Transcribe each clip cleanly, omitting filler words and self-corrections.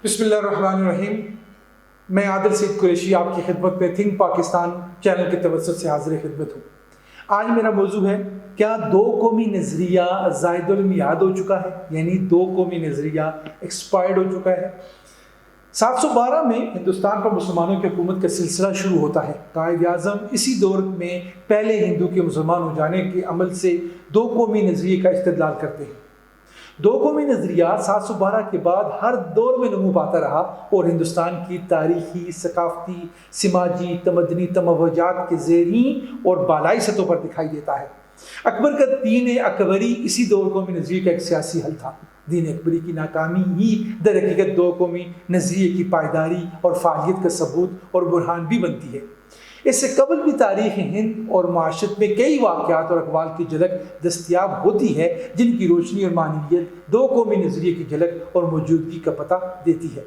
بسم اللہ الرحمن الرحیم۔ میں عادل سید قریشی آپ کی خدمت میں تھنک پاکستان چینل کے توسط سے حاضر خدمت ہوں۔ آج میرا موضوع ہے کیا دو قومی نظریہ زائد المیعاد ہو چکا ہے، یعنی دو قومی نظریہ ایکسپائرڈ ہو چکا ہے۔ 712 میں ہندوستان پر مسلمانوں کی حکومت کا سلسلہ شروع ہوتا ہے۔ قائد اعظم اسی دور میں پہلے ہندو کے مسلمان ہو جانے کے عمل سے دو قومی نظریے کا استدلال کرتے ہیں۔ دو قومی نظریہ 712 کے بعد ہر دور میں نمو پاتا رہا اور ہندوستان کی تاریخی، ثقافتی، سماجی، تمدنی تموجات کے زیریں اور بالائی سطحوں پر دکھائی دیتا ہے۔ اکبر کا دین اکبری اسی دو قومی نظریے کا ایک سیاسی حل تھا۔ دین اکبری کی ناکامی ہی در حقیقت دو قومی نظریے کی پائیداری اور فعالیت کا ثبوت اور برہان بھی بنتی ہے۔ اس سے قبل بھی تاریخ ہند اور معاشرت میں کئی واقعات اور اقوال کی جھلک دستیاب ہوتی ہے جن کی روشنی اور معنویت دو قومی نظریے کی جھلک اور موجودگی کا پتہ دیتی ہے۔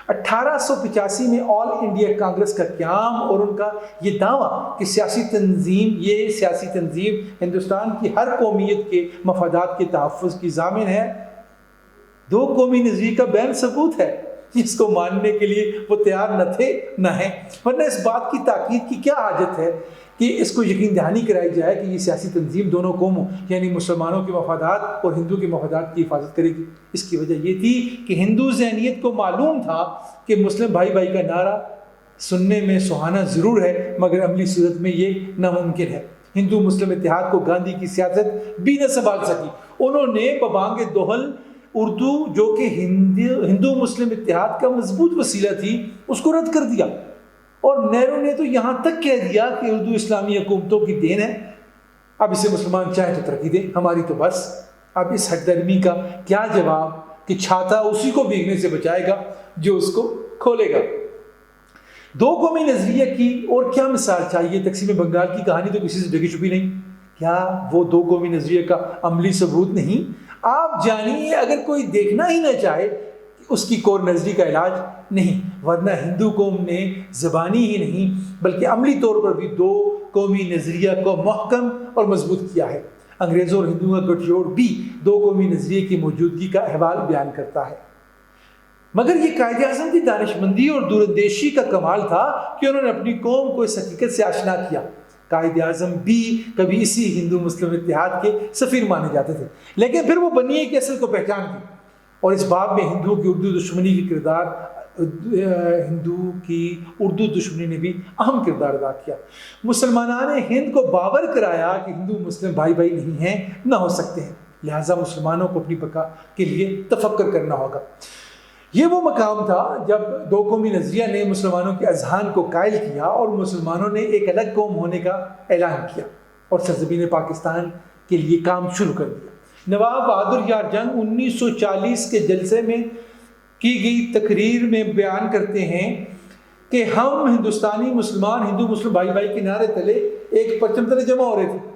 1885 میں آل انڈیا کانگریس کا قیام اور ان کا یہ دعویٰ کہ سیاسی تنظیم ہندوستان کی ہر قومیت کے مفادات کے تحفظ کی ضامن ہے، دو قومی نظریے کا بین ثبوت ہے، جس کو ماننے کے لیے وہ تیار نہ تھے نہ ہیں۔ ورنہ اس بات کی تاکید کی کیا حاجت ہے کہ اس کو یقین دہانی کرائی جائے کہ یہ سیاسی تنظیم دونوں قوموں یعنی مسلمانوں کے مفادات اور ہندو کے مفادات کی حفاظت کرے گی۔ اس کی وجہ یہ تھی کہ ہندو ذہنیت کو معلوم تھا کہ مسلم بھائی بھائی کا نعرہ سننے میں سہانا ضرور ہے مگر عملی صورت میں یہ ناممکن ہے۔ ہندو مسلم اتحاد کو گاندھی کی سیاست بھی نہ سنبھال سکی۔ انہوں نے ببانگ دوحل اردو جو کہ ہندو مسلم اتحاد کا مضبوط وسیلہ تھی اس کو رد کر دیا، اور نہرو نے تو یہاں تک کہہ دیا کہ اردو اسلامی حکومتوں کی دین ہے، اب اسے مسلمان چاہے تو ترقی دیں، ہماری تو بس۔ اب اس حد درمی کا کیا جواب کہ چھاتا اسی کو بھیگنے سے بچائے گا جو اس کو کھولے گا۔ دو قومی نظریہ کی اور کیا مثال چاہیے؟ تقسیم بنگال کی کہانی تو کسی سے ڈگی چھپی نہیں، کیا وہ دو قومی نظریہ کا عملی ثبوت نہیں؟ آپ جانیے، اگر کوئی دیکھنا ہی نہ چاہے اس کی کور نظری کا علاج نہیں، ورنہ ہندو قوم نے زبانی ہی نہیں بلکہ عملی طور پر بھی دو قومی نظریہ کو محکم اور مضبوط کیا ہے۔ انگریزوں اور ہندوؤں کا گٹھ جوڑ بھی دو قومی نظریے کی موجودگی کا احوال بیان کرتا ہے۔ مگر یہ قائد اعظم کی دانشمندی اور دوراندیشی کا کمال تھا کہ انہوں نے اپنی قوم کو اس حقیقت سے آشنا کیا۔ قائد اعظم بھی کبھی اسی ہندو مسلم اتحاد کے سفیر مانے جاتے تھے، لیکن پھر وہ بنیے کی اصل کو پہچان گئے، اور اس باب میں ہندو کی اردو دشمنی نے بھی اہم کردار ادا کیا۔ مسلمانان ہند کو باور کرایا کہ ہندو مسلم بھائی بھائی نہیں ہیں، نہ ہو سکتے ہیں، لہٰذا مسلمانوں کو اپنی بقا کے لیے تفکر کرنا ہوگا۔ یہ وہ مقام تھا جب دو قومی نظریہ نے مسلمانوں کے اذہان کو قائل کیا اور مسلمانوں نے ایک الگ قوم ہونے کا اعلان کیا اور سرزمین پاکستان کے لیے کام شروع کر دیا۔ نواب بہادر یار جنگ 1940 کے جلسے میں کی گئی تقریر میں بیان کرتے ہیں کہ ہم ہندوستانی مسلمان ہندو مسلم بھائی بھائی کے نعرے تلے ایک پرچم تلے جمع ہو رہے تھے۔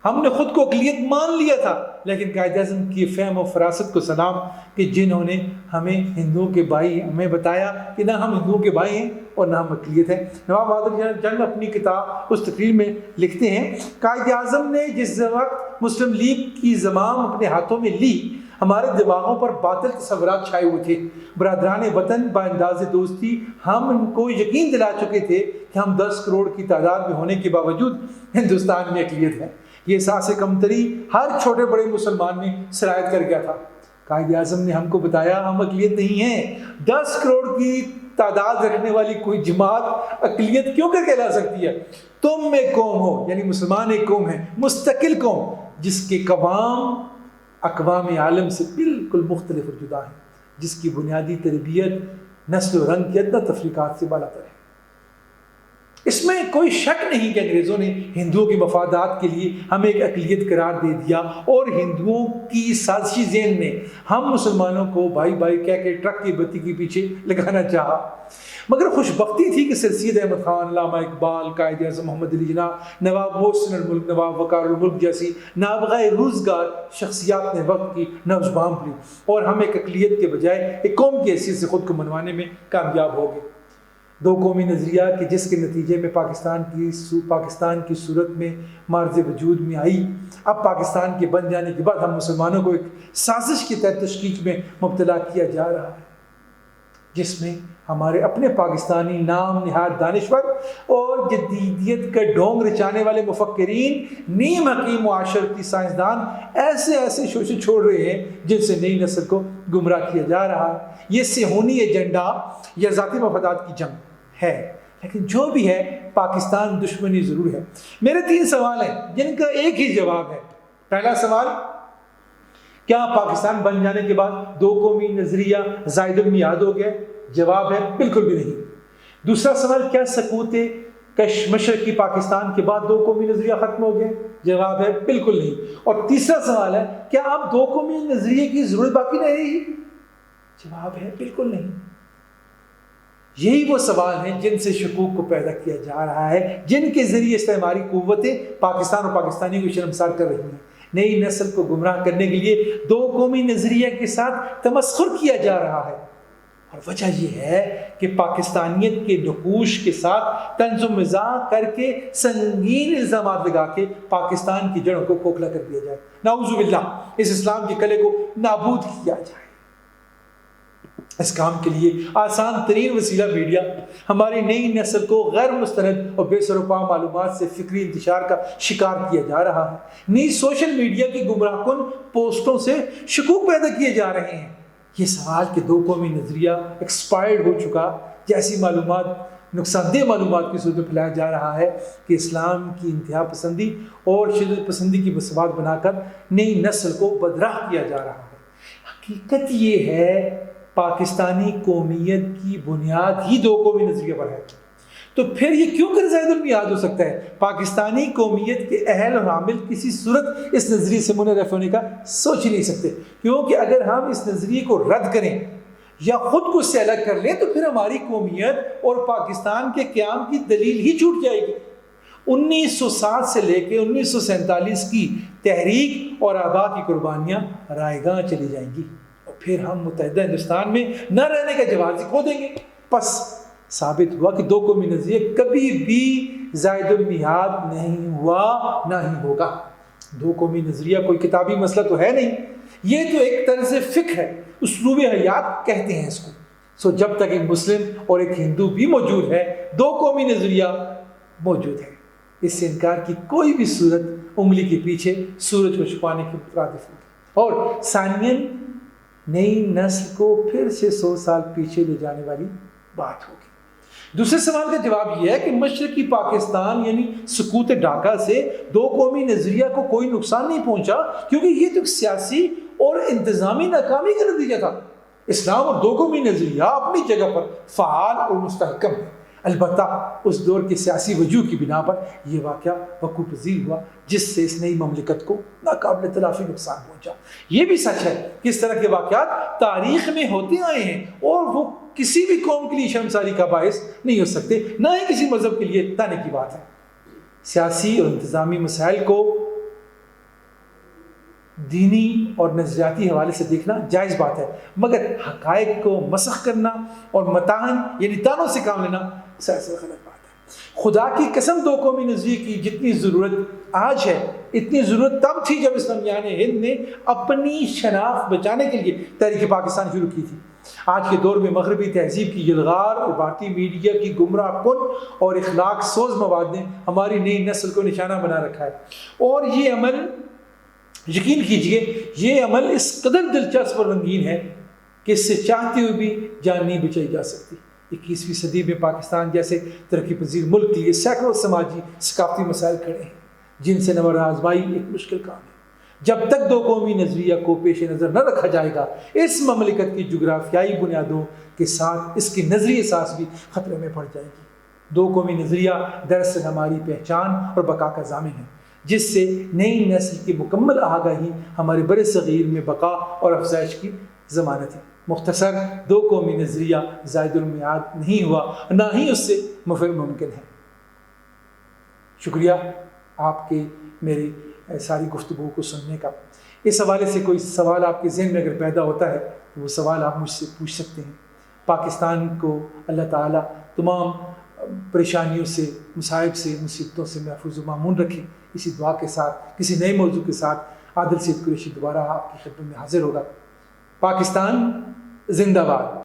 ہم نے خود کو اقلیت مان لیا تھا، لیکن قائد اعظم کی فہم و فراست کو سلام کہ جنہوں نے ہمیں ہندوؤں کے بھائی ہمیں بتایا کہ نہ ہم ہندوؤں کے بھائی ہیں اور نہ ہم اقلیت ہیں۔ نواب بہادر جنگ اپنی کتاب اس تقریر میں لکھتے ہیں، قائد اعظم نے جس وقت مسلم لیگ کی زمام اپنے ہاتھوں میں لی، ہمارے دماغوں پر باطل تصورات چھائے ہوئے تھے۔ برادران وطن بانداز دوستی ہم ان کو یقین دلا چکے تھے کہ ہم 10 کروڑ کی تعداد میں ہونے کے باوجود ہندوستان میں اقلیت ہے۔ یہ احساس کمتری ہر چھوٹے بڑے مسلمان میں سرایت کر گیا تھا۔ قائد اعظم نے ہم کو بتایا ہم اقلیت نہیں ہیں۔ 10 کروڑ کی تعداد رکھنے والی کوئی جماعت اقلیت کیوں کر کہلا سکتی ہے؟ تم ایک قوم ہو، یعنی مسلمان ایک قوم ہے، مستقل قوم، جس کے قوام اقوام عالم سے بالکل مختلف اور جدا ہیں، جس کی بنیادی تربیت نسل و رنگ کے ادنا تفریقات سے بالاتر ہے۔ اس میں کوئی شک نہیں کہ انگریزوں نے ہندوؤں کے مفادات کے لیے ہمیں ایک اقلیت قرار دے دیا اور ہندوؤں کی سازشی ذہن نے ہم مسلمانوں کو بھائی بھائی کہہ کے ٹرک کی بتی کے پیچھے لگانا چاہا۔ مگر خوش بختی تھی کہ سر سید احمد خان، علامہ اقبال، قائد اعظم محمد علی جناح، نواب محسن الملک، نواب وقار الملک جیسی نابغہ روزگار شخصیات نے وقت کی نوجوان لی اور ہم ایک اقلیت کے بجائے ایک قوم کی حیثیت سے خود کو منوانے میں کامیاب ہو گئے۔ دو قومی نظریہ کہ جس کے نتیجے میں پاکستان کی صورت میں مارز وجود میں آئی، اب پاکستان کے بن جانے کے بعد ہم مسلمانوں کو ایک سازش کے تحت تشکیک میں مبتلا کیا جا رہا ہے۔ جس میں ہمارے اپنے پاکستانی نام نہاد دانشور اور جدیدیت کا ڈھونگ رچانے والے مفکرین، نیم حکیم معاشرتی سائنسدان ایسے شوشے چھوڑ رہے ہیں جن سے نئی نسل کو گمراہ کیا جا رہا ہے۔ یہ صہیونی ایجنڈا یا ذاتی مفادات کی جنگ ہے، لیکن جو بھی ہے پاکستان دشمنی ضرور ہے۔ میرے 3 سوال ہیں جن کا ایک ہی جواب ہے۔ پہلا سوال، کیا پاکستان بن جانے کے بعد 2 قومی نظریہ زائد المیعاد ہو گیا؟ جواب ہے بالکل بھی نہیں۔ دوسرا سوال، کیا سقوط مشرقی پاکستان کے بعد 2 قومی نظریہ ختم ہو گئے؟ جواب ہے بالکل نہیں۔ اور تیسرا سوال ہے، کیا اب 2 قومی نظریے کی ضرورت باقی نہیں رہی؟ جواب ہے بالکل نہیں۔ یہی وہ سوال ہیں جن سے شکوک کو پیدا کیا جا رہا ہے، جن کے ذریعے استعماری قوتیں پاکستان اور پاکستانی کو شرمسار کر رہی ہیں۔ نئی نسل کو گمراہ کرنے کے لیے 2 قومی نظریہ کے ساتھ تمسخر کیا جا رہا ہے، اور وجہ یہ ہے کہ پاکستانیت کے نقوش کے ساتھ طنز و مزاح کر کے سنگین الزامات لگا کے پاکستان کی جڑوں کو کھوکھلا کر دیا جائے۔ نعوذ باللہ، اس اسلام کے قلعے کو نابود کیا جائے۔ اس کام کے لیے آسان ترین وسیلہ میڈیا ہماری نئی نسل کو غیر مستند اور بے سر و پا معلومات سے فکری انتشار کا شکار کیا جا رہا ہے۔ نئی سوشل میڈیا کی گمراہ کن پوسٹوں سے شکوک پیدا کیے جا رہے ہیں۔ یہ سوال کہ 2 قومی نظریہ ایکسپائرڈ ہو چکا جیسی معلومات، نقصان دہ معلومات کی صورت میں پھیلایا جا رہا ہے کہ اسلام کی انتہا پسندی اور شدت پسندی کی مساوات بنا کر نئی نسل کو بدراہ کیا جا رہا ہے۔ حقیقت یہ ہے پاکستانی قومیت کی بنیاد ہی 2 قومی نظریے پر ہے، تو پھر یہ کیوں کر زائد المیعاد ہو سکتا ہے؟ پاکستانی قومیت کے اہل اور حامل کسی صورت اس نظریے سے منحرف ہونے کا سوچ ہی نہیں سکتے، کیونکہ اگر ہم اس نظریے کو رد کریں یا خود کو اس سے الگ کر لیں تو پھر ہماری قومیت اور پاکستان کے قیام کی دلیل ہی چھوٹ جائے گی۔ 1960 سے لے کے 1947 کی تحریک اور آبا کی قربانیاں رائے گاں چلی جائیں گی، پھر ہم متحدہ ہندوستان میں نہ رہنے کا جواز کھو دیں گے۔ پس ثابت ہوا کہ 2 قومی نظریہ کبھی بھی زائد المیعاد نہیں ہوا، نہ ہی ہوگا۔ 2 قومی نظریہ کوئی کتابی مسئلہ تو ہے نہیں، یہ تو ایک طرز فکر ہے، اسلوب حیات کہتے ہیں اس کو۔ سو جب تک ایک مسلم اور ایک ہندو بھی موجود ہے، 2 قومی نظریہ موجود ہے۔ اس سے انکار کی کوئی بھی صورت انگلی کے پیچھے سورج کو چھپانے کی مترادف ہوگی، اور ثانیاً نئی نسل کو پھر سے 100 سال پیچھے لے جانے والی بات ہوگی۔ دوسرے سوال کا جواب یہ ہے کہ مشرقی پاکستان یعنی سقوط ڈھاکہ سے 2 قومی نظریہ کو کوئی نقصان نہیں پہنچا، کیونکہ یہ تو سیاسی اور انتظامی ناکامی کا نتیجہ تھا۔ اسلام اور 2 قومی نظریہ اپنی جگہ پر فعال اور مستحکم ہے، البتہ اس دور کے سیاسی وجوہ کی بنا پر یہ واقعہ وقوع پذیر ہوا، جس سے اس نئی مملکت کو ناقابل تلافی نقصان پہنچا۔ یہ بھی سچ ہے کہ اس طرح کے واقعات تاریخ میں ہوتے آئے ہیں، اور وہ کسی بھی قوم کے لیے شرمساری کا باعث نہیں ہو سکتے، نہ ہی کسی مذہب کے لیے تانے کی بات ہے۔ سیاسی اور انتظامی مسائل کو دینی اور نظریاتی حوالے سے دیکھنا جائز بات ہے، مگر حقائق کو مسخ کرنا اور متاہن یعنی تانوں سے کام لینا سیاسی غلط بات ہے۔ خدا کی قسم 2 قومی نظریے کی جتنی ضرورت آج ہے، اتنی ضرورت تب تھی جب اسلامیان ہند نے اپنی شناخت بچانے کے لیے تحریک پاکستان شروع کی تھی۔ آج کے دور میں مغربی تہذیب کی یلغار اور بھارتی میڈیا کی گمراہ کن اور اخلاق سوز مواد نے ہماری نئی نسل کو نشانہ بنا رکھا ہے، اور یہ عمل یقین کیجئے یہ عمل اس قدر دلچسپ اور رنگین ہے کہ اس سے چاہتے ہوئے بھی جان نہیں بچائی جا سکتی۔ 21ویں صدی میں پاکستان جیسے ترقی پذیر ملک کے لیے سینکڑوں سماجی ثقافتی مسائل کھڑے ہیں جن سے نور آزمائی ایک مشکل کام ہے۔ جب تک 2 قومی نظریہ کو پیش نظر نہ رکھا جائے گا، اس مملکت کی جغرافیائی بنیادوں کے ساتھ اس کی نظری اساس بھی خطرے میں پڑ جائے گی۔ 2 قومی نظریہ دراصل ہماری پہچان اور بقا کا ضامن ہے، جس سے نئی نسل کی مکمل آگاہی ہمارے بر صغیر میں بقا اور افزائش کی ضمانت ہے۔ مختصر 2 قومی نظریہ زائد المیعاد نہیں ہوا، نہ ہی اس سے مفر ممکن ہے۔ شکریہ آپ کے میری ساری گفتگو کو سننے کا۔ اس حوالے سے کوئی سوال آپ کے ذہن میں اگر پیدا ہوتا ہے تو وہ سوال آپ مجھ سے پوچھ سکتے ہیں۔ پاکستان کو اللہ تعالیٰ تمام پریشانیوں سے، مصائب سے، مصیبتوں سے محفوظ و مامون رکھے۔ اسی دعا کے ساتھ کسی نئے موضوع کے ساتھ عادل سید قریشی دوبارہ آپ کی خدمت میں حاضر ہوگا۔ پاکستان زندہ باد۔